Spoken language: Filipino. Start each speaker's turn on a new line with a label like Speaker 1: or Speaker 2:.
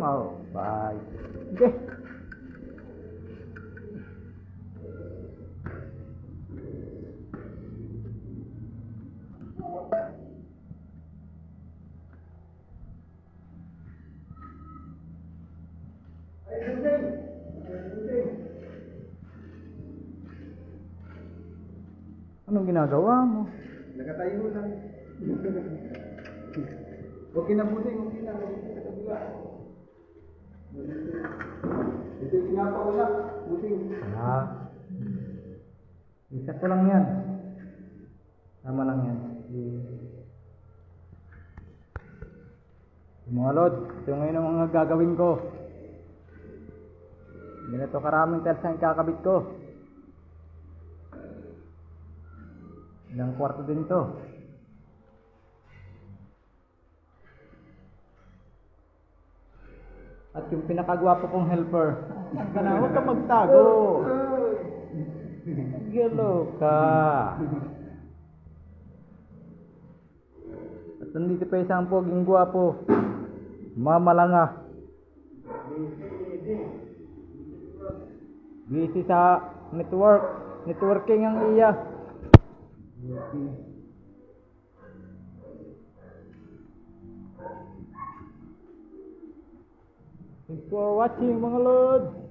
Speaker 1: Oh, bye. Okay. Anong ginagawa mo?
Speaker 2: Nagatayo lang. Okay na puting, okay na. Ito yung pinapaula, puting.
Speaker 1: Ah. Isa ko lang yan. Tama lang yan. Mga lod, ito ngayon ang mga gagawin ko. Ganito karaming tiles ang ikakabit ko. Ilang kwarto din to. At yung pinakagwapo kong helper. Huwag ka magtago. Gelo ka. At nandito pa isang poging gwapo. Mamalanga. Busy sa networking ang iya. Thanks for watching mga lord.